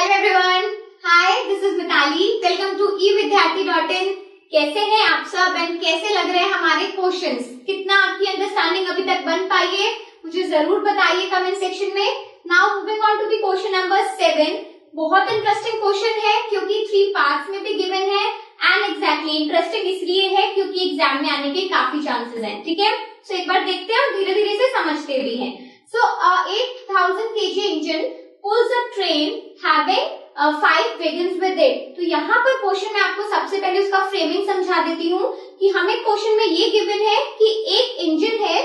Hello everyone, hi this is Mitali. Welcome to evidyarthi.in। कैसे हैं आप सब एंड कैसे लग रहे हैं हमारे क्वेश्चंस? कितना आपकी अंडरस्टैंडिंग अभी तक बन पाई है मुझे जरूर बताइए कमेंट सेक्शन में। Now moving on to the question number 7। बहुत इंटरेस्टिंग क्वेश्चन है क्योंकि 3 पार्ट्स में भी गिवन है एंड एग्जैक्टली इंटरेस्टिंग इसलिए है क्योंकि एग्जाम में आने के काफी चांसेस हैं। ठीक है, सो एक बार देखते हैं और धीरे धीरे से समझते भी हैं। सो 8000 kg engine pulls a train having 5 wagons with it। तो यहाँ पर क्वेश्चन में आपको सबसे पहले उसका फ्रेमिंग समझा देती हूँ कि हमें क्वेश्चन में ये गिवन है कि एक इंजन है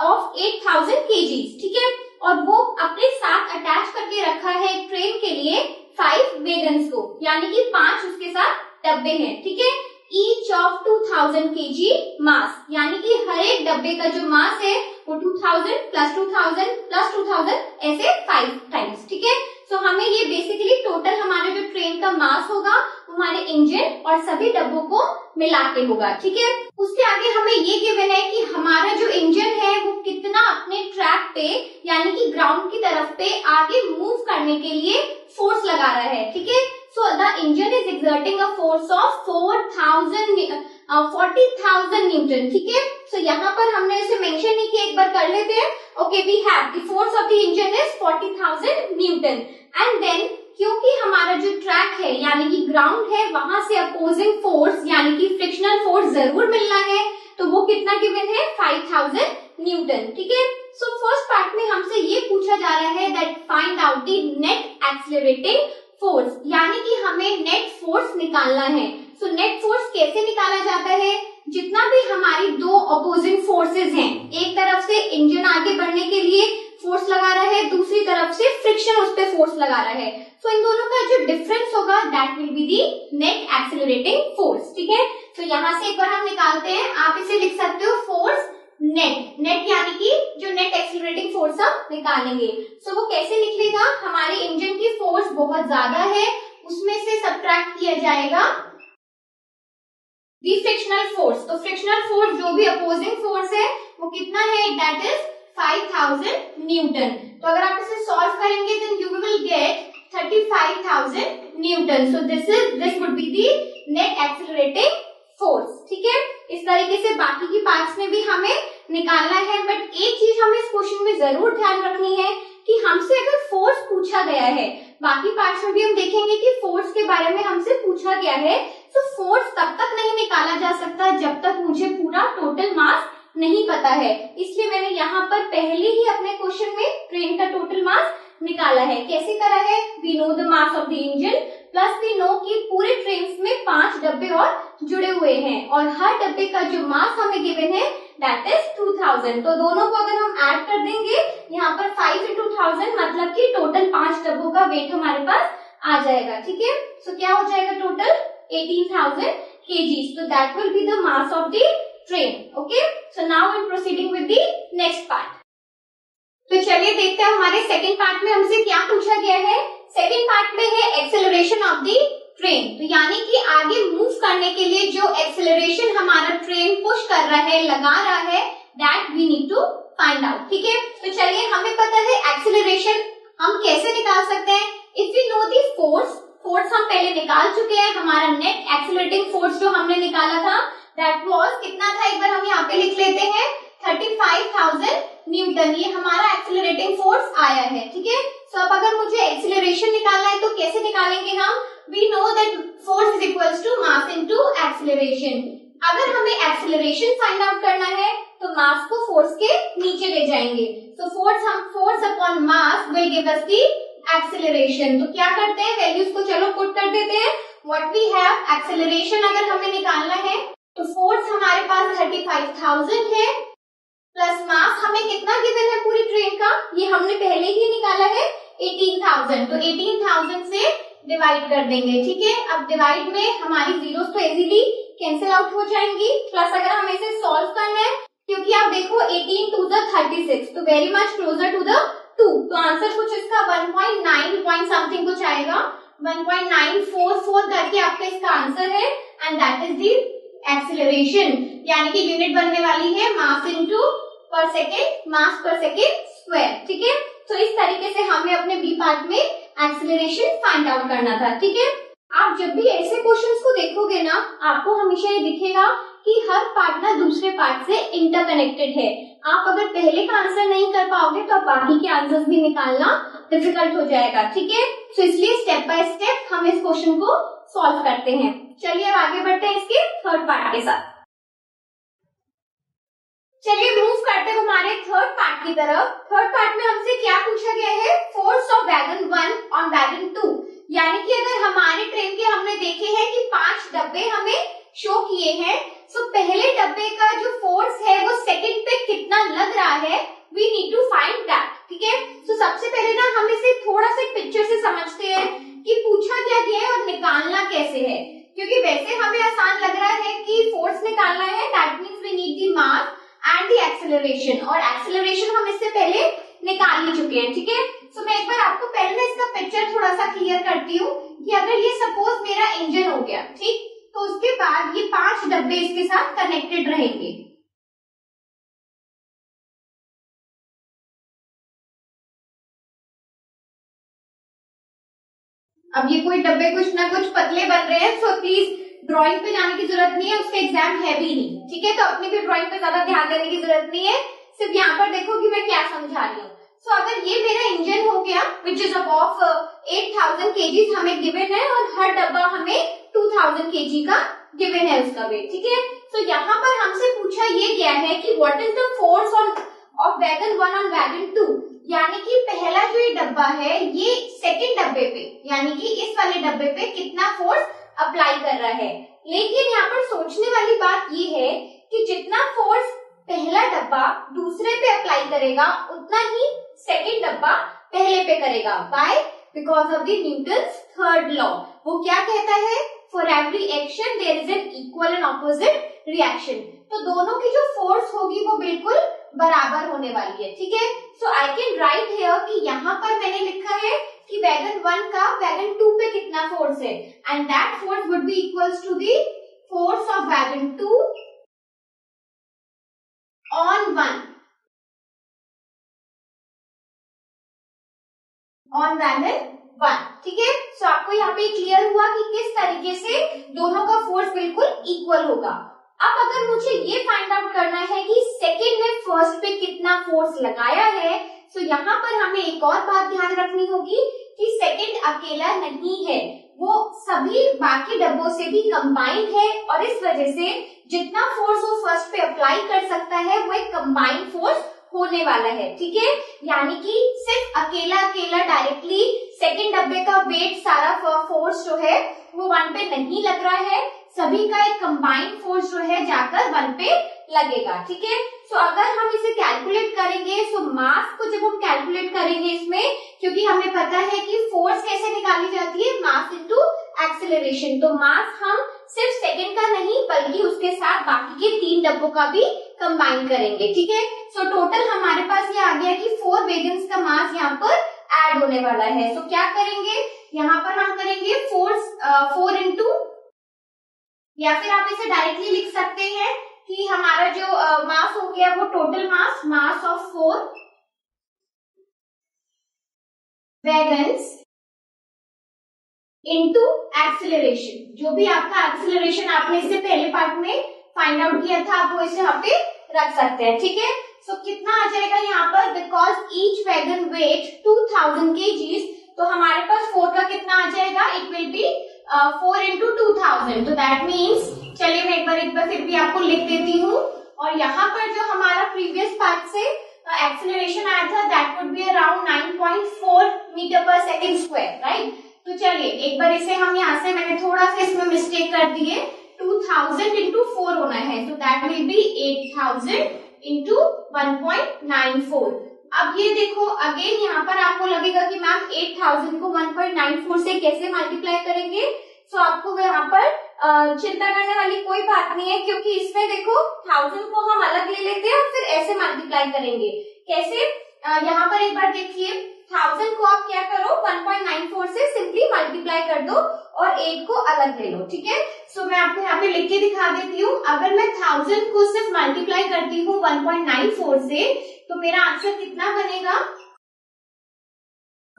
ऑफ 8000 kg, ठीक है, और वो अपने साथ अटैच करके रखा है एक ट्रेन के लिए 5 वैगन्स को, यानी कि 5 उसके साथ डब्बे हैं। ठीक है, ईच ऑफ 2000 kg मास, यानी कि हर एक डब्बे का जो मास है वो 2000 प्लस 2000 प्लस 2000 ऐसे 5 टाइम्स। ठीक है, सो हमें ये बेसिकली टोटल हमारा जो ट्रेन का मास होगा हमारे इंजन और सभी डब्बों को मिला के होगा। ठीक है, उसके आगे हमें ये गिवन है कि हमारा जो इंजन है वो कितना अपने ट्रैक पे यानी कि ग्राउंड की तरफ पे आगे मूव करने के लिए फोर्स लगा रहा है। ठीक है, so the engine is exerting a force of 40,000 Newton. ठीक है, सो यहाँ पर हमने इसे मेंशन नहीं किया, एक बार कर लेते हैं। Okay, we have the force of the engine is 40,000 newton and then क्योंकि हमारा जो ट्रैक है यानी कि ग्राउंड है वहां से अपोजिंग फोर्स यानी कि फ्रिक्शनल फोर्स जरूर मिलना है, तो वो कितना गिवन है 5000 न्यूटन। ठीक है, सो फर्स्ट पार्ट में हमसे ये पूछा जा रहा है that find out the net accelerating force, यानी कि हमें नेट फोर्स निकालना है। सो नेट फोर्स कैसे निकाला जाता है? जितना भी हमारी दो अपोजिंग फोर्सेस हैं, एक तरफ से इंजन आगे बढ़ने के लिए फोर्स लगा रहा है, दूसरी तरफ से फ्रिक्शन उस पे फोर्स लगा रहा है, सो इन दोनों का जो डिफरेंस होगा that will be the net accelerating force. ठीक है, तो यहाँ से एक बार हम निकालते हैं, आप इसे लिख सकते हो फोर्स नेट यानी कि जो नेट एक्सेलरेटिंग फोर्स हम निकालेंगे। सो वो कैसे निकलेगा? हमारे इंजन की फोर्स बहुत ज्यादा है, उसमें से सब्ट्रैक्ट किया जाएगा दी फ्रिक्शनल फोर्स। तो फ्रिक्शनल फोर्स जो भी अपोजिंग फोर्स है वो कितना है? That is 5000 newton. तो अगर आप इसे सॉल्व करेंगे then you will get 35,000 newton. So this would be the net accelerating force. ठीक है, इस तरीके से बाकी की पार्ट्स में भी हमें निकालना है, बट एक चीज हमें इस क्वेश्चन में जरूर ध्यान रखनी है कि हमसे अगर फोर्स पूछा गया है, बाकी पार्ट्स में भी हम देखेंगे कि फोर्स के बारे में हमसे पूछा गया है, तो फोर्स तब तक नहीं निकाला जा सकता जब तक मुझे पूरा टोटल मास नहीं पता है। इसलिए मैंने यहाँ पर पहले ही अपने क्वेश्चन में ट्रेन का टोटल मास निकाला है। कैसे करा है? We know the mass of the engine plus we know कि पूरे ट्रेन में 5 डब्बे और जुड़े हुए हैं और हर डब्बे का जो मास हमें गिवन है दैट इज 2000। तो दोनों को अगर हम ऐड कर देंगे यहाँ पर 5 into 1000 मतलब कि टोटल 5 डब्बों का वेट हमारे पास आ जाएगा। ठीक है, सो क्या हो जाएगा? Total 18,000 kg। So that will be the mass of the train. Okay, so now we're proceeding with the next part. तो चलिए देखते हैं हमारे सेकेंड पार्ट में हमसे क्या पूछा गया है। सेकेंड पार्ट में है एक्सेलरेशन ऑफ द ट्रेन, तो यानी कि आगे मूव करने के लिए जो एक्सेलरेशन हमारा ट्रेन पुश कर रहा है, लगा रहा है, that we need to find out. ठीक है, तो चलिए हमें पता है एक्सेलरेशन हम कैसे निकाल सकते हैं। If we know the force हम पहले निकाल चुके हैं। हमारा नेट एक्सेलरेटिंग फोर्स जो हमने निकाला था दैट वाज कितना था, एक बार हम यहाँ पे लिख लेते हैं 35,000 न्यूटन। ये हमारा एक्सेलरेटिंग फोर्स आया है। ठीक है, सो अब अगर मुझे एक्सेलरेशन निकालना है तो कैसे निकालेंगे हम? We know that force is equals to mass into acceleration. अगर हमें एक्सेलरेशन फाइंड आउट करना है तो मास को फोर्स के नीचे ले जाएंगे, तो force upon mass will give us the acceleration. तो क्या करते हैं, वैल्यूज को चलो पुट कर देते हैं। व्हाट वी हैव, एक्सेलरेशन अगर हमें निकालना है तो फोर्स हमारे पास 35,000 है प्लस मास हमें कितना गिवन है पूरी ट्रेन का, ये हमने पहले ही निकाला है 18,000। तो 18,000 से डिवाइड कर देंगे। ठीक है, अब डिवाइड में हमारी जीरोस तो इजीली कैंसिल आउट हो जाएंगी, प्लस अगर हमें इसे सॉल्व करना है क्योंकि आप देखो 18 to the 36 तो very much closer to the 2, तो आंसर कुछ इसका 1.9 पॉइंट समथिंग कुछ आएगा, 1.944 करके आपका इसका आंसर है and that is the acceleration, यानी कि यूनिट बनने वाली है मास इनटू पर सेकेंड, मास पर सेकेंड स्क्वायर। ठीक है, तो इस तरीके से हमें अपने बी पार्ट में एक्सेलरेशन फाइंड आउट करना था। ठीक है, आप जब भी ऐसे क्वेश्चंस को देखोगे ना, आपको हमेशा ये दिखेगा कि हर पार्ट ना दूसरे पार्ट से इंटरकनेक्टेड है। आप अगर पहले का आंसर नहीं कर पाओगे तो आप बाकी के आंसर्स भी निकालना डिफिकल्ट हो जाएगा। ठीक है, तो इसलिए स्टेप बाय स्टेप हम इस क्वेश्चन को सॉल्व करते हैं। चलिए अब आगे बढ़ते हैं इसके थर्ड पार्ट के साथ। चलिए मूव करते हैं हमारे थर्ड पार्ट की तरफ। थर्ड पार्ट में हमसे क्या पूछा गया है, force of wagon 1 on wagon 2। यानी कि अगर हमारे ट्रेन के हमने देखे हैं कि 5 डब्बे हमें शो किए हैं, तो पहले डब्बे का जो फोर्स है वो सेकंड पे कितना लग रहा है, we need to find that. ठीक है, तो सबसे पहले ना हम इसे थोड़ा सा पिक्चर से समझते हैं कि पूछा क्या गया है और निकालना कैसे है। क्योंकि वैसे हमें आसान लग रहा है कि फोर्स निकालना है, that means we need the mass and the acceleration, और एक्सेलरेशन हम इससे पहले निकाल ही चुके हैं। ठीक है, तो मैं एक बार आपको पहले इसका पिक्चर थोड़ा सा क्लियर करती हूँ कि अगर ये सपोज मेरा इंजन हो गया, ठीक, तो उसके बाद ये 5 डब्बे इसके साथ कनेक्टेड रहेंगे। अब ये कोई डब्बे कुछ ना कुछ पतले बन रहे हैं, सो प्लीज ड्राइंग पे जाने की जरूरत नहीं है, उसका एग्जाम है भी नहीं। ठीक है, तो अपनी भी ड्राइंग पे ज्यादा ध्यान देने की जरूरत नहीं है, सिर्फ यहाँ पर देखो कि मैं क्या समझा रही हूँ। सो अगर ये मेरा इंजन हो गया विच इज ऑफ 8000 kg हमें गिवन है, और हर डब्बा हमें 2000 kg का गिवन है उसका वेट। ठीक है, तो यहाँ पर हमसे पूछा ये गया है कि what is the force of wagon 1 on wagon 2। यानी कि पहला जो ये डब्बा है ये सेकंड डब्बे पे, यानी कि इस वाले डब्बे पे कितना फोर्स अप्लाई कर रहा है। लेकिन यहाँ पर सोचने वाली बात ये है कि जितना फोर्स पहला डब्बा दूसरे पे अप्लाई करेगा उतना ही सेकंड डब्बा पहले पे करेगा। Why? Because of the Newton's third law. वो क्या कहता है, for every action there is an equal and opposite reaction. तो दोनों की जो फोर्स होगी वो बिल्कुल बराबर होने वाली है। ठीक है, सो आई कैन राइट हियर कि यहाँ पर मैंने लिखा है कि वैगन 1 का वैगन 2 पे कितना फोर्स है, and that force would be equals to the force of wagon 2 on 1 on wagon 1। ठीक है, सो आपको यहाँ पे क्लियर हुआ कि किस तरीके से दोनों का फोर्स बिल्कुल इक्वल होगा। अब अगर मुझे ये फाइंड आउट करना है कि सेकंड ने फर्स्ट पे कितना फोर्स लगाया है, तो यहाँ पर हमें एक और बात ध्यान रखनी होगी कि सेकंड अकेला नहीं है, वो सभी बाकी डब्बों से भी कंबाइंड है, और इस वजह से जितना फोर्स वो फर्स्ट पे अप्लाई कर सकता है वो एक कंबाइंड फोर्स होने वाला है। ठीक है, यानी कि सिर्फ अकेला डायरेक्टली सेकंड डब्बे का वेट सारा फोर्स जो है वो 1 पे नहीं लग रहा है, सभी का एक कंबाइंड फोर्स जो है जाकर 1 पे लगेगा। ठीक है, सो अगर हम इसे कैलकुलेट करेंगे, सो मास को जब हम कैलकुलेट करेंगे इसमें, क्योंकि हमें पता है कि फोर्स कैसे निकाली जाती है, मास इनटू एक्सेलरेशन, तो मास हम सिर्फ सेकंड का नहीं बल्कि उसके साथ बाकी के 3 डब्बों का भी कंबाइन करेंगे। ठीक है, सो टोटल हमारे पास ये आ गया कि 4 वैगन्स का मास यहाँ पर ऐड होने वाला है। सो क्या करेंगे, यहाँ पर हम करेंगे 4 इंटू, या फिर आप इसे डायरेक्टली लिख सकते हैं कि हमारा जो मास हो गया वो total mass of 4 wagons into acceleration. जो भी आपका एक्सेलरेशन आपने इससे पहले पार्ट में फाइंड आउट किया था, आप वो इसे यहाँ पे रख सकते हैं। ठीक है, सो कितना आ जाएगा यहाँ पर, because each wagon weight 2000 kg, तो हमारे पास 4 का कितना आ जाएगा, इट विल बी 4 इंटू 2000, तो दैट मीन्स, चलिए मैं एक बार फिर भी आपको लिख देती हूँ, और यहाँ पर जो हमारा प्रीवियस पार्ट से एक्सेलरेशन आया था that would be around 9.4 metre per second square, right. तो चलिए एक बार इसे हम यहाँ से, मैंने थोड़ा सा इसमें मिस्टेक कर दी है, 2000 इंटू 4 होना है, तो दैट विल बी 8000 इंटू 1.94। अब ये देखो अगेन यहाँ पर आपको लगेगा कि मैम 8000 को 1.94 से कैसे मल्टीप्लाई करेंगे, सो आपको यहाँ पर चिंता करने वाली कोई बात नहीं है, क्योंकि इसमें देखो 1000 को हम अलग ले लेते हैं और फिर ऐसे मल्टीप्लाई करेंगे। कैसे, यहाँ पर एक बार देखिए, 1000 को आप क्या करो, 1.94 से सिंपली मल्टीप्लाई कर दो और 8 को अलग ले लो। ठीक है, सो मैं आपको यहाँ पे लिख के दिखा देती हूँ। अगर मैं 1000 को सिर्फ मल्टीप्लाई करती हूँ 1.94 से, तो मेरा आंसर कितना बनेगा,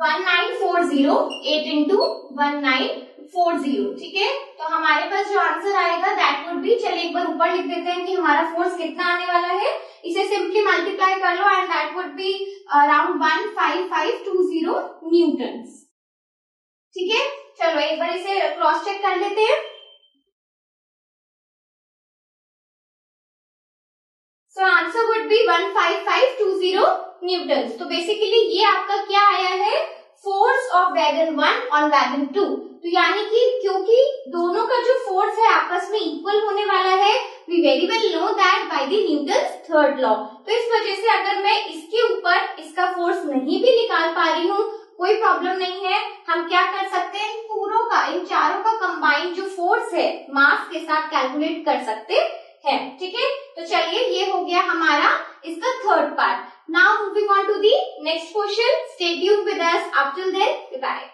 1940 8 इंटू 1940, ठीक है। तो हमारे पास जो आंसर आएगा दैट वुड बी, चलिए एक बार ऊपर लिख देते हैं कि हमारा फोर्स कितना आने वाला है, इसे सिंपली मल्टीप्लाई कर लो and that would be around 15520 newton, ठीक है। चलो एक बार इसे क्रॉस चेक कर लेते हैं। So answer would be 15520 Newton. तो बेसिकली ये आपका क्या आया है, force of wagon 1 on wagon 2। तो यानी कि क्योंकि दोनों का जो फोर्स है आपस में इक्वल होने वाला है, we very well know that by the Newton's third law. तो इस वजह से अगर मैं इसके ऊपर इसका फोर्स नहीं भी निकाल पा रही हूँ, कोई प्रॉब्लम नहीं है, हम क्या कर सकते हैं, पूरों का, इन चारों का कंबाइंड जो फोर्स है मास के साथ कैलकुलेट कर सकते हैं, ठीक है। तो चलिए ये हो गया हमारा इसका third part. Now moving on to the next question, stay tuned with us, up till then bye.